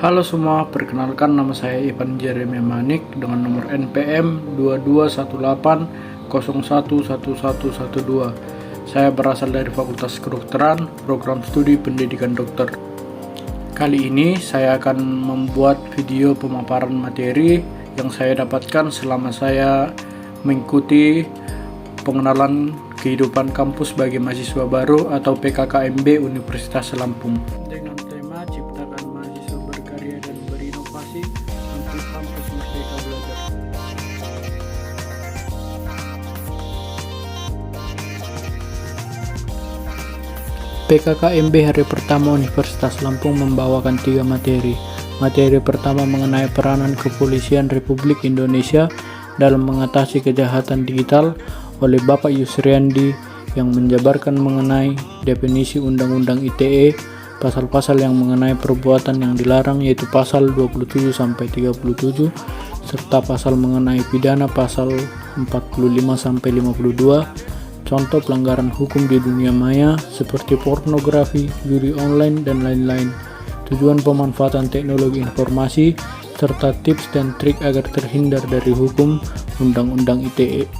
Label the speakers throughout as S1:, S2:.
S1: Halo semua, perkenalkan nama saya Ivan Jeremy Manik dengan nomor NPM 2218011112. Saya berasal dari Fakultas Kedokteran, Program Studi Pendidikan Dokter. Kali ini saya akan membuat video pemaparan materi yang saya dapatkan selama saya mengikuti pengenalan kehidupan kampus bagi mahasiswa baru atau PKKMB Universitas Lampung. Dengan tema Ciptakan Mahasiswa Berkarya dan Berinovasi untuk Kampus Merdeka Belajar. PKKMB hari pertama Universitas Lampung membawakan 3 materi. Materi pertama mengenai peranan Kepolisian Republik Indonesia dalam mengatasi kejahatan digital oleh Bapak Yusriandi yang menjabarkan mengenai definisi Undang-Undang ITE, pasal-pasal yang mengenai perbuatan yang dilarang yaitu pasal 27-37, serta pasal mengenai pidana pasal 45-52, contoh pelanggaran hukum di dunia maya seperti pornografi, judi online, dan lain-lain, tujuan pemanfaatan teknologi informasi, serta tips dan trik agar terhindar dari hukum Undang-Undang ITE.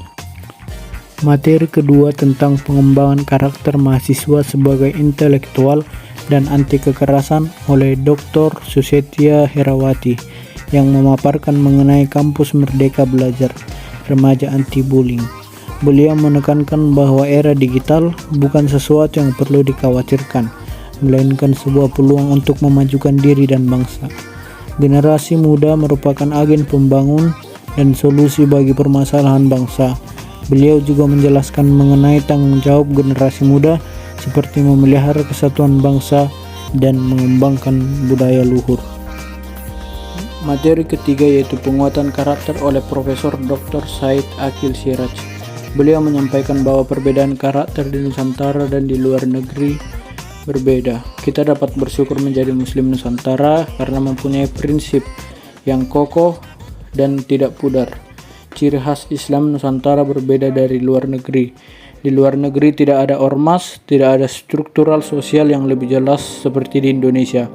S1: Materi kedua tentang pengembangan karakter mahasiswa sebagai intelektual dan anti kekerasan oleh Dr. Susetya Herawati yang memaparkan mengenai kampus Merdeka Belajar, remaja anti-bullying. Beliau menekankan bahwa era digital bukan sesuatu yang perlu dikhawatirkan, melainkan sebuah peluang untuk memajukan diri dan bangsa. Generasi muda merupakan agen pembangun dan solusi bagi permasalahan bangsa. Beliau juga menjelaskan mengenai tanggung jawab generasi muda seperti memelihara kesatuan bangsa dan mengembangkan budaya luhur. Materi ketiga yaitu penguatan karakter oleh Profesor Dr. Said Akil Siraj. Beliau menyampaikan bahwa perbedaan karakter di Nusantara dan di luar negeri berbeda. Kita dapat bersyukur menjadi Muslim Nusantara karena mempunyai prinsip yang kokoh dan tidak pudar. Ciri khas Islam Nusantara berbeda dari luar negeri. Di luar negeri tidak ada ormas, tidak ada struktural sosial yang lebih jelas seperti di Indonesia.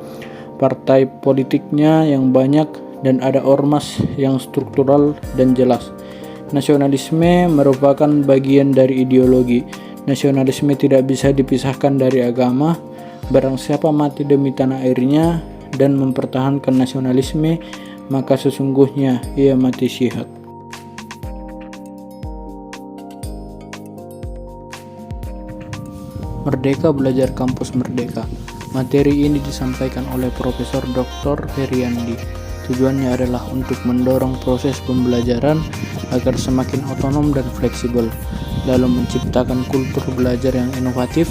S1: Partai politiknya yang banyak dan ada ormas yang struktural dan jelas. Nasionalisme merupakan bagian dari ideologi. Nasionalisme tidak bisa dipisahkan dari agama. Barang siapa mati demi tanah airnya dan mempertahankan nasionalisme, maka sesungguhnya ia mati syihad. Merdeka Belajar Kampus Merdeka. Materi ini disampaikan oleh Profesor Dr. Heriandi. Tujuannya adalah untuk mendorong proses pembelajaran agar semakin otonom dan fleksibel dalam menciptakan kultur belajar yang inovatif,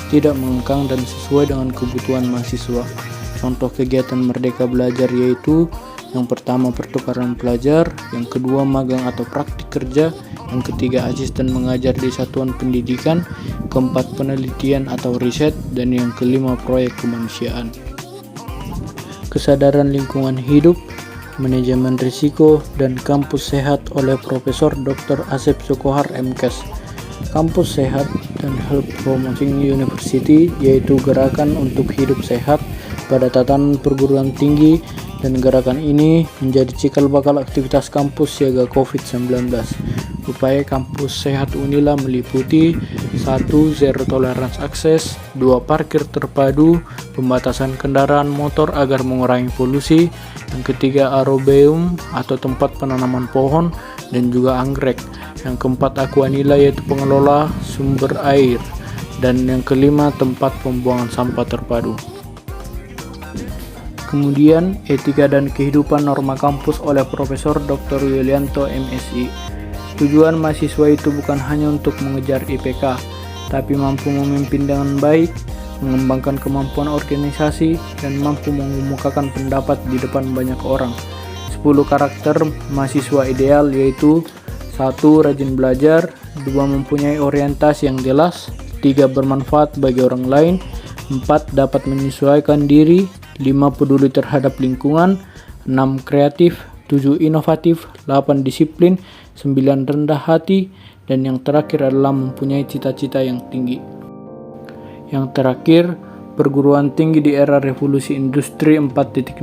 S1: tidak mengekang dan sesuai dengan kebutuhan mahasiswa. Contoh kegiatan Merdeka Belajar yaitu yang pertama pertukaran pelajar, yang kedua magang atau praktik kerja, yang ketiga asisten mengajar di satuan pendidikan, keempat penelitian atau riset, dan yang kelima proyek kemanusiaan. Kesadaran lingkungan hidup, manajemen risiko, dan kampus sehat oleh Profesor Dr. Asep Sukohar MKes. Kampus Sehat dan Health Promoting University yaitu gerakan untuk hidup sehat pada tatanan perguruan tinggi, dan gerakan ini menjadi cikal bakal aktivitas kampus siaga COVID-19. Upaya kampus sehat Unila meliputi 1. Zero tolerance akses, 2. Parkir terpadu, pembatasan kendaraan motor agar mengurangi polusi, yang ketiga aerobeum atau tempat penanaman pohon dan juga anggrek, yang keempat Aquanila yaitu pengelola sumber air, dan yang kelima tempat pembuangan sampah terpadu. Kemudian etika dan kehidupan norma kampus oleh Profesor Dr. Yulianto MSI. Tujuan mahasiswa itu bukan hanya untuk mengejar IPK, tapi mampu memimpin dengan baik, mengembangkan kemampuan organisasi, dan mampu mengemukakan pendapat di depan banyak orang. 10 karakter mahasiswa ideal yaitu 1. Rajin belajar, 2. Mempunyai orientasi yang jelas, 3. Bermanfaat bagi orang lain, 4. Dapat menyesuaikan diri, 5. Peduli terhadap lingkungan, 6. Kreatif, 7. Inovatif, 8. Disiplin, 9. Rendah hati, dan yang terakhir adalah mempunyai cita-cita yang tinggi. Yang terakhir, perguruan tinggi di era revolusi industri 4.0,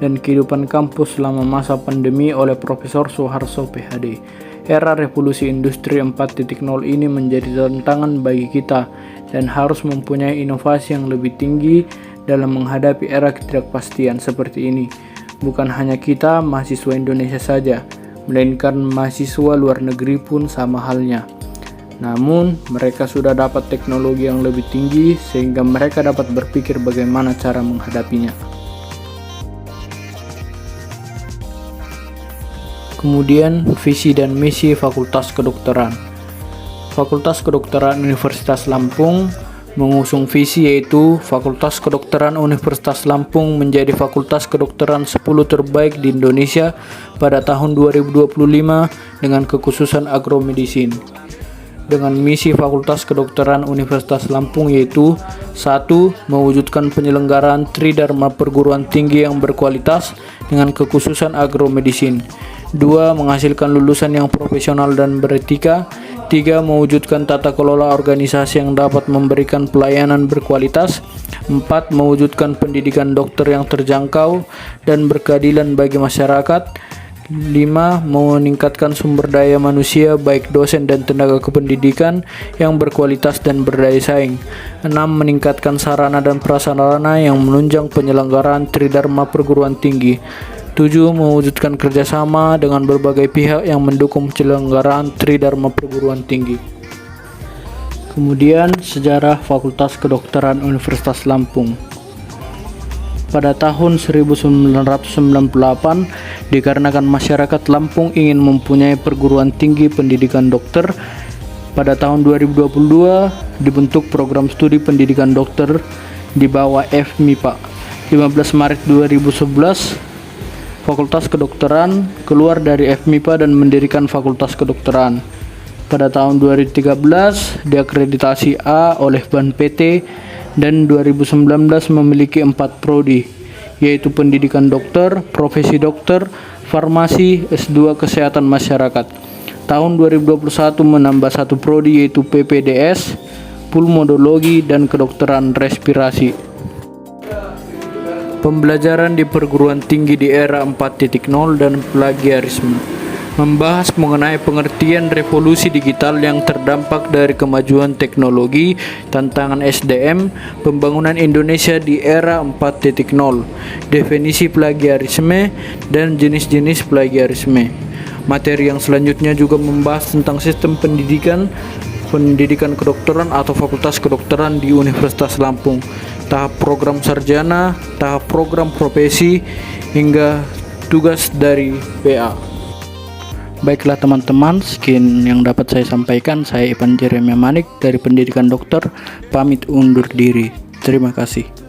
S1: dan kehidupan kampus selama masa pandemi oleh Profesor Soeharto PhD. Era revolusi industri 4.0 ini menjadi tantangan bagi kita dan harus mempunyai inovasi yang lebih tinggi dalam menghadapi era ketidakpastian seperti ini. Bukan hanya kita, mahasiswa Indonesia saja, melainkan mahasiswa luar negeri pun sama halnya. Namun, mereka sudah dapat teknologi yang lebih tinggi sehingga mereka dapat berpikir bagaimana cara menghadapinya. Kemudian, visi dan misi Fakultas Kedokteran. Fakultas Kedokteran Universitas Lampung mengusung visi yaitu Fakultas Kedokteran Universitas Lampung menjadi fakultas kedokteran 10 terbaik di Indonesia pada tahun 2025 dengan kekhususan agromedicine. Dengan misi Fakultas Kedokteran Universitas Lampung yaitu 1. Mewujudkan penyelenggaraan Tridharma perguruan tinggi yang berkualitas dengan kekhususan agromedicine. 2. Menghasilkan lulusan yang profesional dan beretika. 3. Mewujudkan tata kelola organisasi yang dapat memberikan pelayanan berkualitas. 4. Mewujudkan pendidikan dokter yang terjangkau dan berkeadilan bagi masyarakat. 5. Meningkatkan sumber daya manusia baik dosen dan tenaga kependidikan yang berkualitas dan berdaya saing. 6. Meningkatkan sarana dan prasarana yang menunjang penyelenggaraan Tridharma perguruan tinggi. 7. Mewujudkan kerjasama dengan berbagai pihak yang mendukung penyelenggaraan Tridharma perguruan tinggi. Kemudian, sejarah Fakultas Kedokteran Universitas Lampung. Pada tahun 1998, dikarenakan masyarakat Lampung ingin mempunyai perguruan tinggi pendidikan dokter, pada tahun 2022 dibentuk program studi pendidikan dokter di bawah FMIPA. 15 Maret 2011, Fakultas Kedokteran keluar dari FMIPA dan mendirikan Fakultas Kedokteran. Pada tahun 2013 diakreditasi A oleh BAN PT dan 2019 memiliki 4 prodi, yaitu pendidikan dokter, profesi dokter, farmasi, S2 kesehatan masyarakat. Tahun 2021 menambah 1 prodi yaitu PPDS, pulmonologi dan kedokteran respirasi. Pembelajaran di perguruan tinggi di era 4.0 dan plagiarisme. Membahas mengenai pengertian revolusi digital yang terdampak dari kemajuan teknologi, tantangan SDM, pembangunan Indonesia di era 4.0, definisi plagiarisme, dan jenis-jenis plagiarisme. Materi yang selanjutnya juga membahas tentang sistem pendidikan kedokteran atau fakultas kedokteran di Universitas Lampung, tahap program sarjana, tahap program profesi, hingga tugas dari PA. Baiklah teman-teman, sekian yang dapat saya sampaikan. Saya Ivan Jeremia Manik dari Pendidikan Dokter, pamit undur diri. Terima kasih.